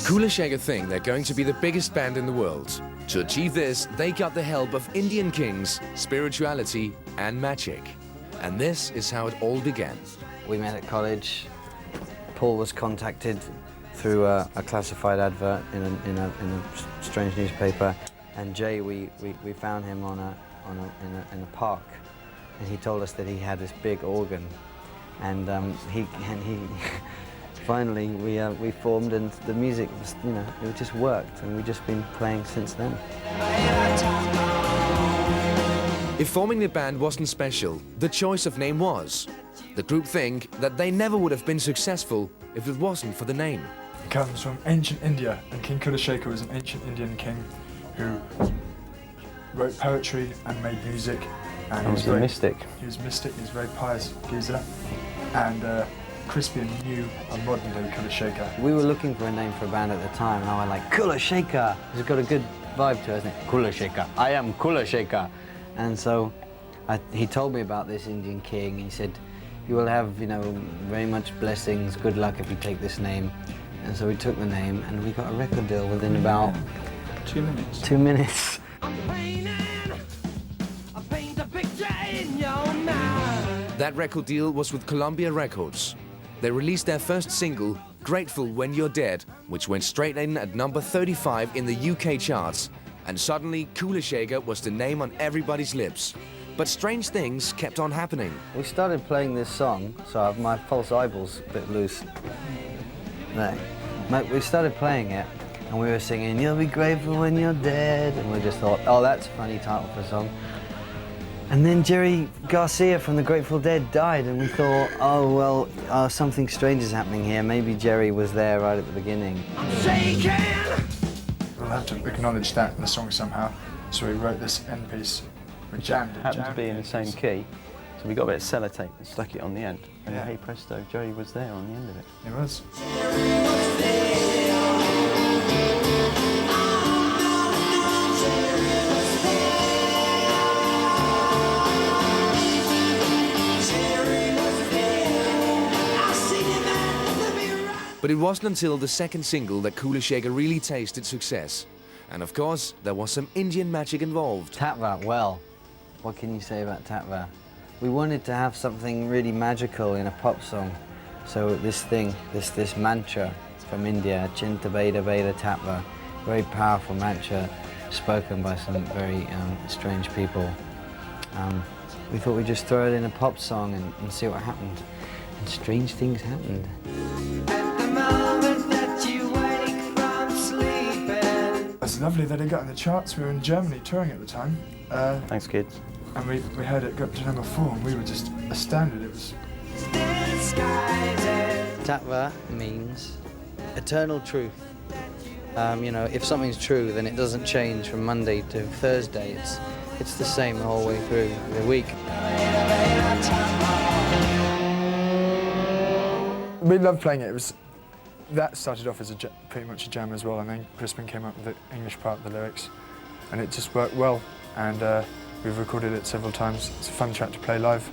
Kula think they're going to be the biggest band in the world. To achieve this, they got the help of Indian kings, spirituality and magic. And this is how it all began. We met at college. Paul was contacted through a classified advert in a strange newspaper, and Jay, we found him in a park, and he told us that he had this big organ, and he finally we formed, and the music was, it just worked, and we've just been playing since then. If forming the band wasn't special, the choice of name was. The group think that they never would have been successful if it wasn't for the name. It comes from ancient India, and King Kula was an ancient Indian king who wrote poetry and made music. And he was a mystic. He was mystic, he was very pious geezer. And Crispian knew a modern day Kula. We were looking for a name for a band at the time, and I was like, Kula Shaker! It's got a good vibe to it, hasn't it? Kula Shaker. I am Kula Shaker. And so he told me about this Indian king. He said, you will have, very much blessings, good luck if you take this name. And so we took the name, and we got a record deal within about 2 minutes. 2 minutes. That record deal was with Columbia Records. They released their first single, Grateful When You're Dead, which went straight in at number 35 in the UK charts. And suddenly, Kula was the name on everybody's lips. But strange things kept on happening. We started playing this song, so I have my false eyeball's a bit loose. No. We started playing it, and we were singing, you'll be grateful when you're dead. And we just thought, oh, that's a funny title for a song. And then Jerry Garcia from the Grateful Dead died, and we thought, oh, well, something strange is happening here. Maybe Jerry was there right at the beginning. I'm shaking! We'll have to acknowledge that in the song somehow. So we wrote this end piece. We jammed it. Happened to be in the same key, so we got a bit of sellotape and stuck it on the end. And hey presto, Jerry was there on the end of it. He was. But it wasn't until the second single that Kula really tasted success. And of course, there was some Indian magic involved. Tatva, well, what can you say about Tatva? We wanted to have something really magical in a pop song. So this mantra from India, Chinta Veda Veda Tatva, very powerful mantra spoken by some very strange people. We thought we'd just throw it in a pop song and see what happened. And strange things happened. It's lovely that it got in the charts. We were in Germany touring at the time. Thanks, kids. And we heard it go up to number 4, and we were just astounded. It was... Tatva means eternal truth. If something's true, then it doesn't change from Monday to Thursday. It's the same the whole way through the week. We loved playing it. That started off as pretty much a jam as well, and then Crispin came up with the English part of the lyrics, and it just worked well, and we've recorded it several times. It's a fun track to play live.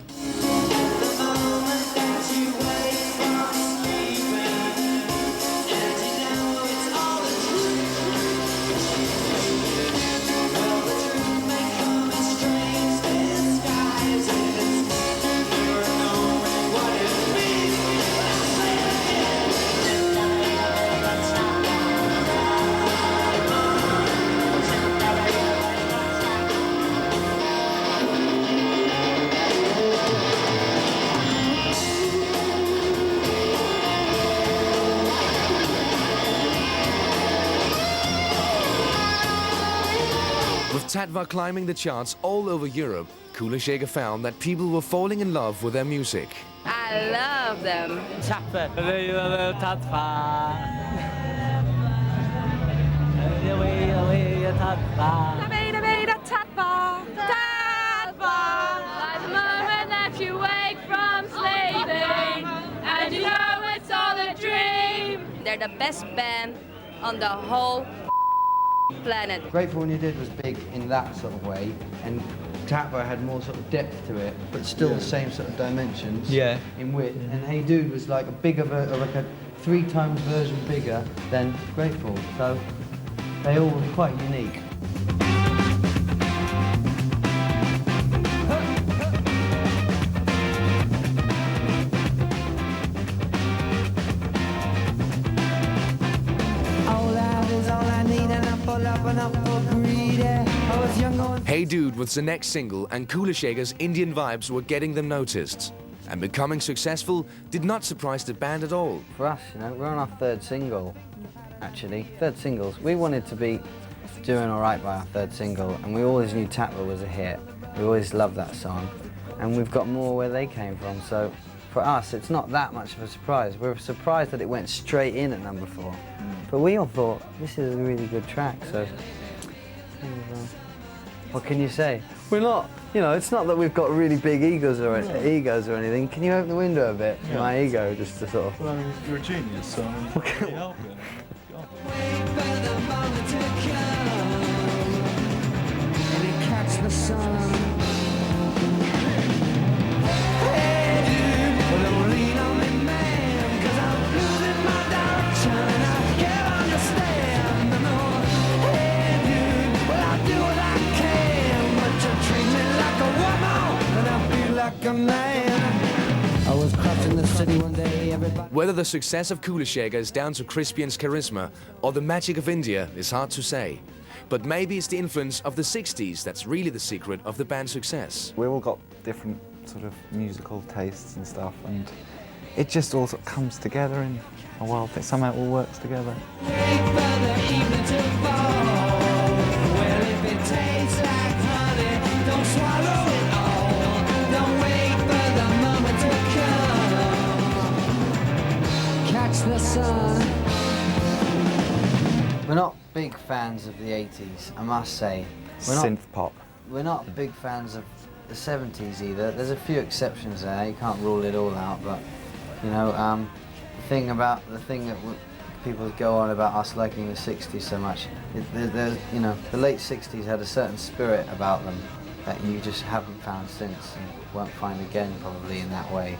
With Tatva climbing the charts all over Europe, Kula found that people were falling in love with their music. I love them. Like the moment that you wake from sleeping, and you know it's all a dream. They're the best band on the whole planet. Grateful When You Did was big in that sort of way, and Tapper had more sort of depth to it, but still the same sort of dimensions in width. And Hey Dude was like a bigger, like a 3 times version bigger than Grateful. So they all were quite unique. Hey Dude was the next single, and Kula Shaker's Indian vibes were getting them noticed. And becoming successful did not surprise the band at all. For us, you know, we're on our 3rd single, actually. 3rd singles. We wanted to be doing all right by our 3rd single, and we always knew Tapper was a hit. We always loved that song, and we've got more where they came from. So for us, it's not that much of a surprise. We're surprised that it went straight in at number 4. But we all thought, this is a really good track, so what can you say? We're not, you know, it's not that we've got really big egos or anything. Can you open the window a bit? Yeah. My ego, just to sort of... Well, I mean, you're a genius, so I mean, you can't help it. Whether the success of Kula Shaker is down to Crispian's charisma or the magic of India is hard to say. But maybe it's the influence of the 60s that's really the secret of the band's success. We've all got different sort of musical tastes and stuff, and it just all sort of comes together in a world that somehow it all works together. We're not big fans of the 80s, I must say. Synth pop. We're not big fans of the 70s either. There's a few exceptions there. You can't rule it all out, but you know, the thing that people go on about us liking the 60s so much, you know, the late 60s had a certain spirit about them that you just haven't found since and won't find again probably in that way.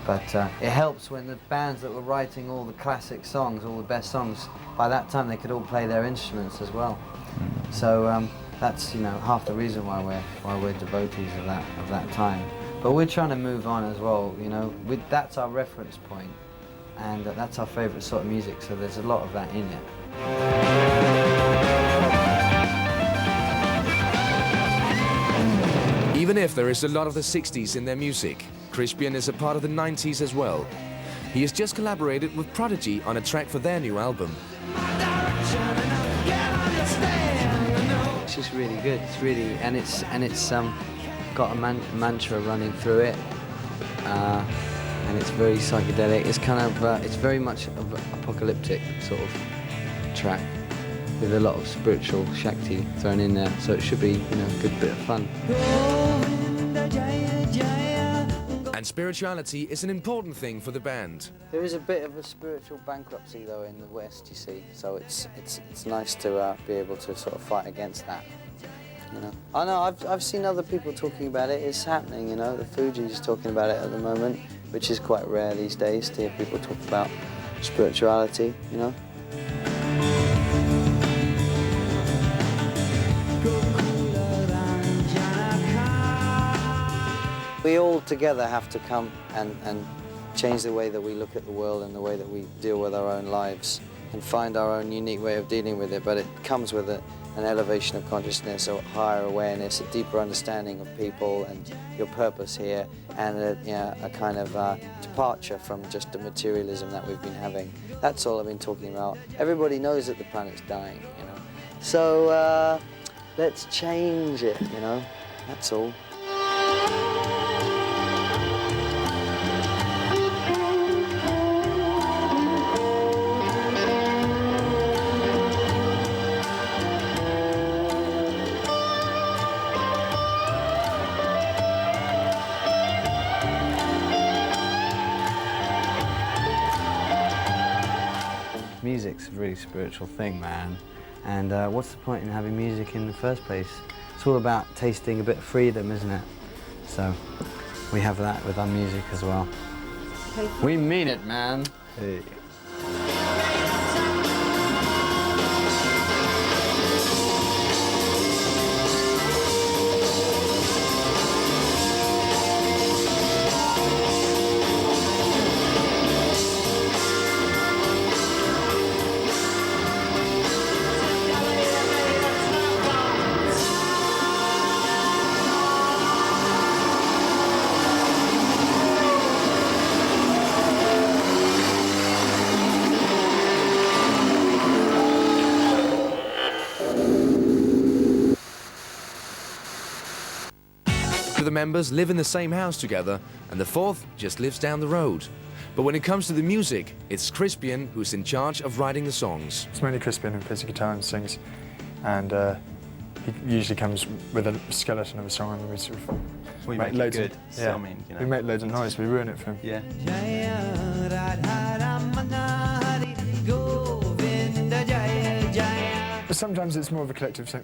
But it helps when the bands that were writing all the classic songs, all the best songs, by that time they could all play their instruments as well. So that's, you know, half the reason why we're devotees of that time. But we're trying to move on as well, you know. That's our reference point, and that's our favourite sort of music. So there's a lot of that in it. Even if there is a lot of the 60s in their music, Crispian is a part of the 90s as well. He has just collaborated with Prodigy on a track for their new album. It's just really good. It's really, and it's got a mantra running through it, and it's very psychedelic. It's kind of it's very much of an apocalyptic sort of track with a lot of spiritual Shakti thrown in there. So it should be, you know, a good bit of fun. And spirituality is an important thing for the band. There is a bit of a spiritual bankruptcy though in the West, you see. So it's nice to be able to sort of fight against that. You know, I know I've seen other people talking about it. It's happening, you know. The Fugees talking about it at the moment, which is quite rare these days to hear people talk about spirituality, you know. We all together have to come and change the way that we look at the world and the way that we deal with our own lives and find our own unique way of dealing with it. But it comes with an elevation of consciousness, a higher awareness, a deeper understanding of people and your purpose here, and a kind of departure from just the materialism that we've been having. That's all I've been talking about. Everybody knows that the planet's dying, you know. So let's change it, you know. That's all. Music's a really spiritual thing, man. And what's the point in having music in the first place? it's all about tasting a bit of freedom, isn't it? So we have that with our music as well. We mean it, man. Hey. The members live in the same house together, and the fourth just lives down the road. But when it comes to the music, it's Crispian who's in charge of writing the songs. It's mainly Crispian who plays the guitar and sings, and he usually comes with a skeleton of a song, and we sort of We make make it loads good. of, So, I mean, you know. we make loads of noise. We ruin it for him. Yeah. But sometimes it's more of a collective thing.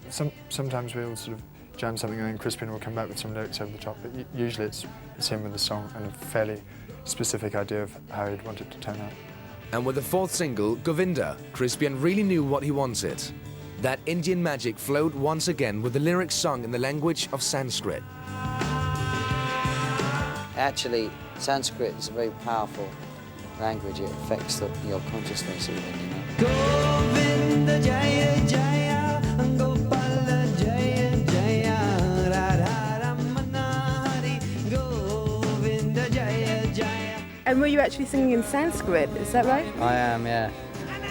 Sometimes we'll sort of jam something and then Crispian will come back with some lyrics over the top, but usually it's him with the song and a fairly specific idea of how he'd want it to turn out. And with the fourth single, Govinda, Crispian really knew what he wanted. That Indian magic flowed once again with the lyrics sung in the language of Sanskrit. Actually, Sanskrit is a very powerful language. It affects your consciousness even, you know. Govinda Jaya Jaya, Gopala Jaya Jaya, Radha Ramana Hari, Govinda Jaya Jaya. And were you actually singing in Sanskrit, is that right? I am, yeah.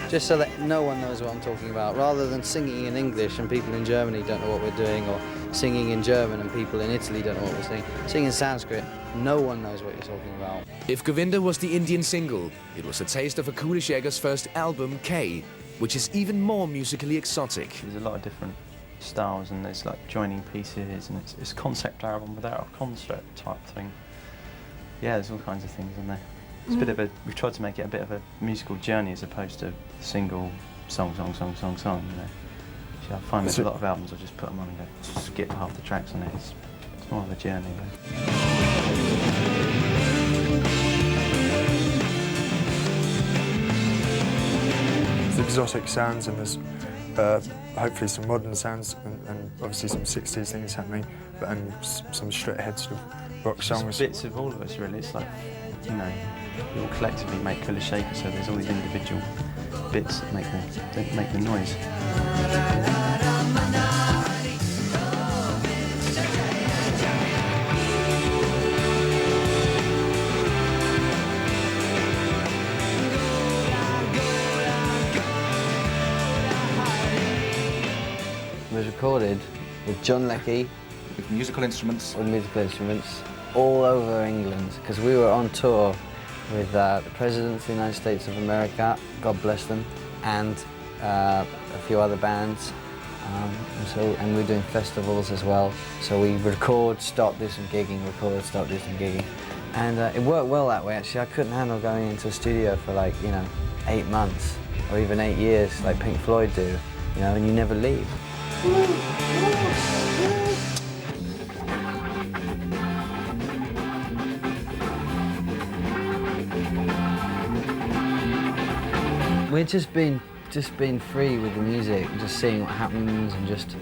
Just so that no one knows what I'm talking about, rather than singing in English and people in Germany don't know what we're doing, or singing in German and people in Italy don't know what we're singing. Singing in Sanskrit, no one knows what you're talking about. If Govinda was the Indian single, it was a taste of a Kula first album, K, which is even more musically exotic. There's a lot of different styles, and there's like joining pieces, and it's a concept album without a concert type thing. Yeah, there's all kinds of things in there. It's a bit of a, we've tried to make it a bit of a musical journey as opposed to single song, you know. So I find with a lot of albums I just put them on and go skip half the tracks on it. It's more of a journey. There's exotic sounds and there's hopefully some modern sounds and obviously some 60s things happening, but and some straight ahead sort of rock songs. It's bits of all of us really. It's like, you know, we all collectively make Kula Shaker, so there's all these individual bits that make the noise. It was recorded with John Leckie, with musical instruments, all over England, because we were on tour with the President of the United States of America, God bless them, and a few other bands. And we were doing festivals as well. So we record, stop, do some gigging, record, stop, do some gigging. And it worked well that way, actually. I couldn't handle going into a studio for 8 months or even 8 years like Pink Floyd do, and you never leave. We're just being free with the music, just seeing what happens and just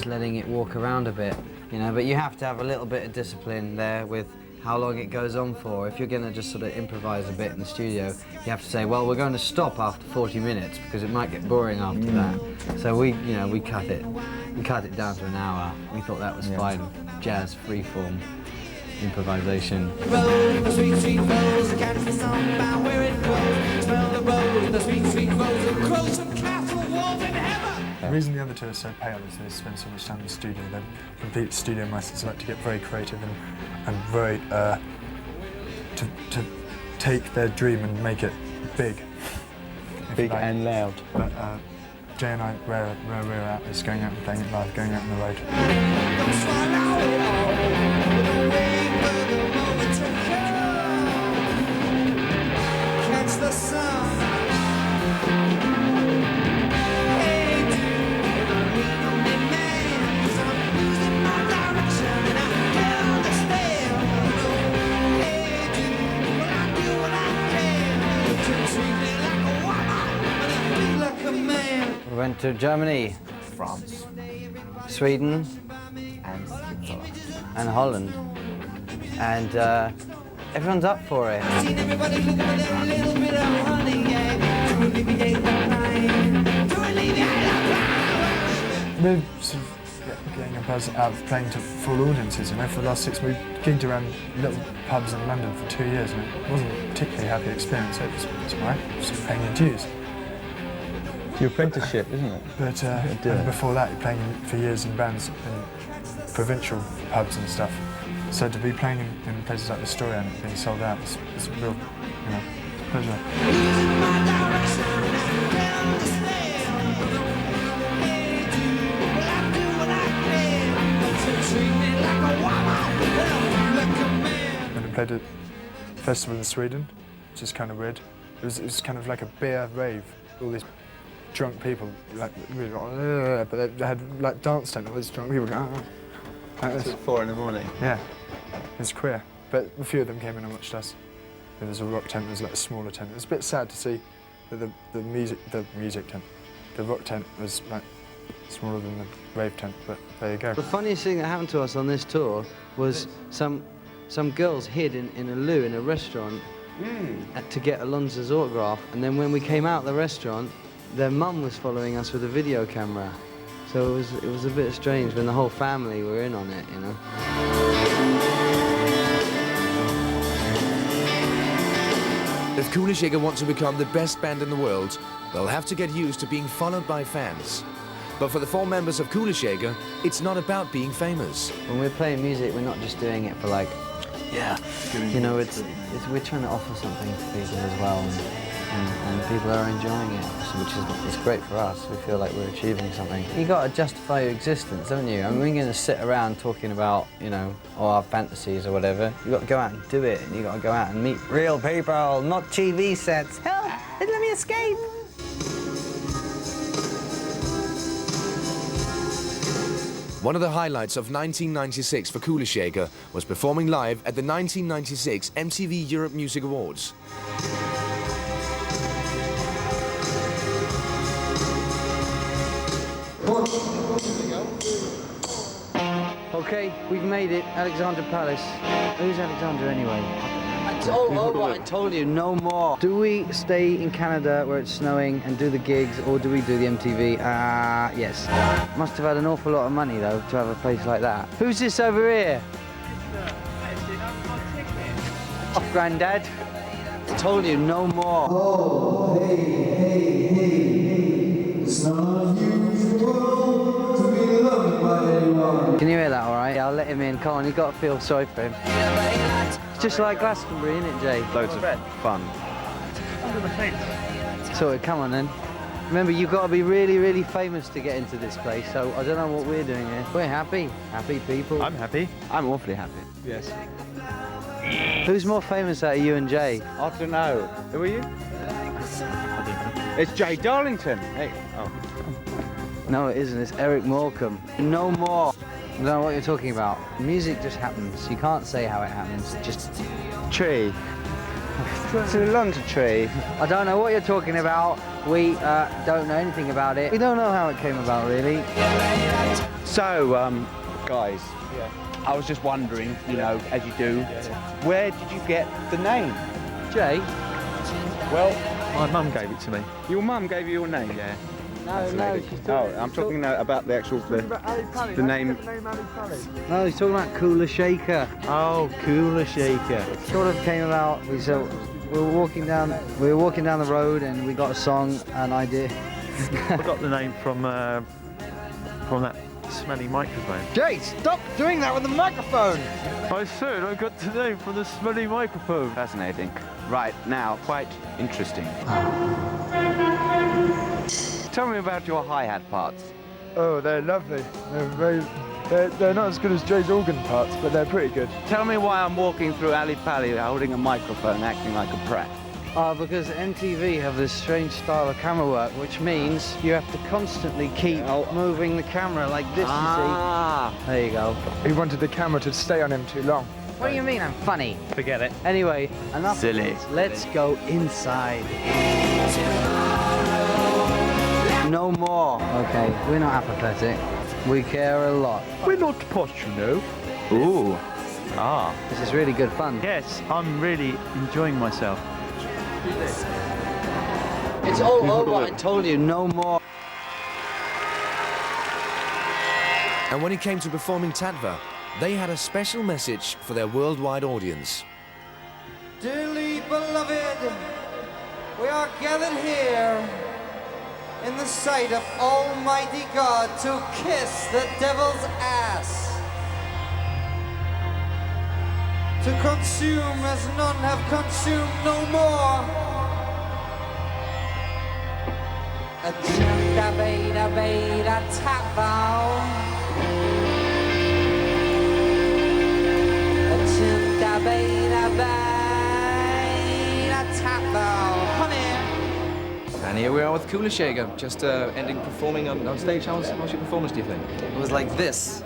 letting it walk around a bit, But you have to have a little bit of discipline there with how long it goes on for. If you're going to just sort of improvise a bit in the studio, you have to say, well, we're going to stop after 40 minutes because it might get boring after that. So we cut it down to an hour. We thought that was fine. Jazz, freeform, improvisation. The sweet, sweet rose, catch the sun by where it grows. Smell the rose, the sweet, sweet rose, it grows from castle walls in heaven. The reason the other two are so pale is they spend so much time in the studio. They're complete studio masters, like to get very creative and very to take their dream and make it big. Big and loud. But Jay and I, where we're at is going out and playing it live, going out on the road. Catch the sun. Hey, dude, I'm only man, 'cause I'm losing to Germany, France, Sweden, and Switzerland. and Holland. And everyone's up for it. Seen everybody looking for their little bit of honey, yeah. To alleviate the pain, to alleviate the pain. We're sort of getting a buzz out of playing to full audiences. You know, for the last 6 weeks, we gigged around little pubs in London for 2 years, and it wasn't a particularly happy experience. It was all right, just paying your dues. It's your apprenticeship, isn't it? But and before that, you're playing for years in bands in provincial pubs and stuff. So to be playing in places like the Story and being sold out is a real, you know, pleasure. And I played at a festival in Sweden, which is kind of weird. It was kind of like a beer rave. All these drunk people, like, really, but they had like dance tent. All these drunk people going, like this. It's 4 in the morning. Yeah, it's queer. But a few of them came in and watched us. There was a rock tent, there was like a smaller tent. It was a bit sad to see that the music tent, the rock tent was like smaller than the rave tent, but there you go. The funniest thing that happened to us on this tour was some girls hid in a loo in a restaurant to get Alonso's autograph, and then when we came out of the restaurant, their mum was following us with a video camera. So it was a bit strange when the whole family were in on it, you know. If Kula Shaker want to become the best band in the world, they'll have to get used to being followed by fans. But for the 4 members of Kula Shaker, it's not about being famous. When we're playing music, we're not just doing it for like, yeah, you know, we're trying to offer something to people as well, and people are enjoying it, which is great for us. We feel like we're achieving something. You got to justify your existence, haven't you? I mean, we're going to sit around talking about, you know, all our fantasies or whatever. You got to go out and do it, and you got to go out and meet real people, not TV sets. Help! Let me escape! One of the highlights of 1996 for Kula Shaker was performing live at the 1996 MTV Europe Music Awards. Okay, we've made it. Alexandra Palace. Who's Alexandra anyway? I told you, no more. Do we stay in Canada where it's snowing and do the gigs, or do we do the MTV? Yes. Must have had an awful lot of money, though, to have a place like that. Who's this over here? Oh, Grandad. I told you, no more. Oh, hey, it's not unusual to be loved by anyone. Can you hear that all right? Yeah, I'll let him in. Come on, you've got to feel sorry for him. It's just like Glastonbury, isn't it, Jay? Loads of fun. So, come on then. Remember, you've got to be really, really famous to get into this place, so I don't know what we're doing here. We're happy. Happy people. I'm happy. I'm awfully happy. Yes. Who's more famous out of you and Jay? I don't know. Who are you? It's Jay Darlington. Hey. Oh. No, it isn't. It's Eric Morecambe. No more. I don't know what you're talking about. Music just happens. You can't say how it happens. Just Tree. It's a London tree. I don't know what you're talking about. We don't know anything about it. We don't know how it came about, really. So, guys, I was just wondering, you know, as you do, where did you get the name? Jay? Well, my mum gave it to me. Your mum gave you your name? Yeah. No, she's talking... I'm talking about the actual, the name. No, he's talking about Kula Shaker. Oh, Kula Shaker. Sort of came about, we were walking down the road and we got a song, an idea. I got the name from that smelly microphone. Jay, stop doing that with the microphone! I said I got the name from the smelly microphone. Fascinating. Right, now, quite interesting. Tell me about your hi-hat parts. Oh, they're lovely. They're not as good as Jay's organ parts, but they're pretty good. Tell me why I'm walking through Ali Pali holding a microphone, acting like a prat. Because MTV have this strange style of camera work, which means you have to constantly keep moving the camera like this, you see. There you go. He wanted the camera to stay on him too long. What do you mean I'm funny? Forget it. Anyway, enough. Silly. Let's go inside. no more. Okay, we're not apathetic. We care a lot. We're not posh, you know. Ooh. Ah. This is really good fun. Yes, I'm really enjoying myself. It's all over, I told you, no more. And when it came to performing Tatva, they had a special message for their worldwide audience. Dearly beloved, we are gathered here in the sight of Almighty God to kiss the devil's ass. To consume as none have consumed no more. A chanta beta beta tapa. A chanta beta beta tapa. Honey. And here we are with Kula, just ending performing on stage. How's your performance, do you think? It was like this.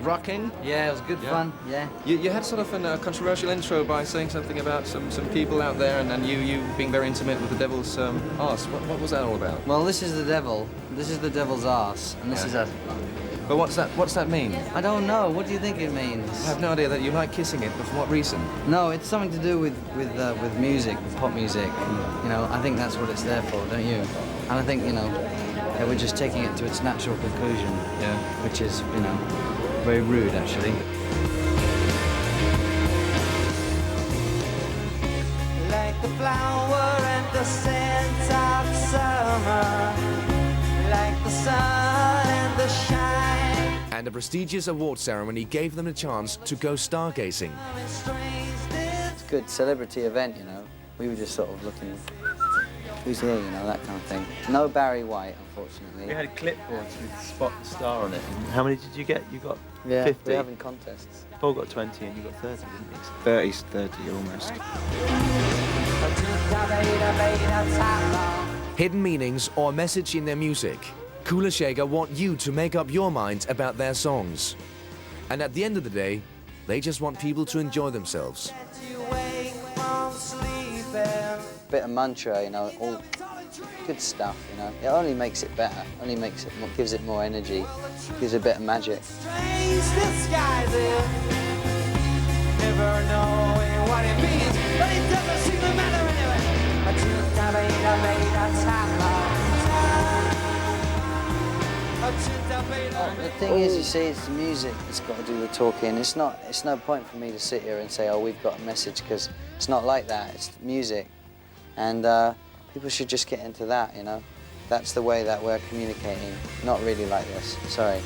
Rocking? Yeah, it was good fun, yeah. You had sort of a controversial intro by saying something about some people out there and you being very intimate with the devil's arse. What was that all about? Well, this is the devil. This is the devil's arse, and this is us. But what's that mean? I don't know. What do you think it means? I have no idea that you like kissing it, but for what reason? No, it's something to do with music, with pop music. And, you know, I think that's what it's there for, don't you? And I think, you know, that we're just taking it to its natural conclusion. Yeah. Which is, you know, very rude, actually. Like the flower and the scent of summer, like the sun and the shine. And a prestigious award ceremony gave them a chance to go stargazing. It's a good celebrity event, you know. We were just sort of looking, who's here, you know, that kind of thing. No Barry White, unfortunately. We had clipboards with Spot the Star on it. How many did you get? You got 50? We're having contests. Paul got 20 and you got 30, didn't you? 30's 30 almost. Hidden meanings or message in their music. Kula want you to make up your mind about their songs. And at the end of the day, they just want people to enjoy themselves. Bit of mantra, you know, all good stuff, you know. It only makes it better, only makes it more, gives it more energy, gives it a bit of magic. Never knowing what it means, but it doesn't seem to matter anyway. The thing is, you see, it's the music that's got to do the talking. It's no point for me to sit here and say, oh, we've got a message, because it's not like that. It's music. And people should just get into that, you know. That's the way that we're communicating, not really like this. Sorry.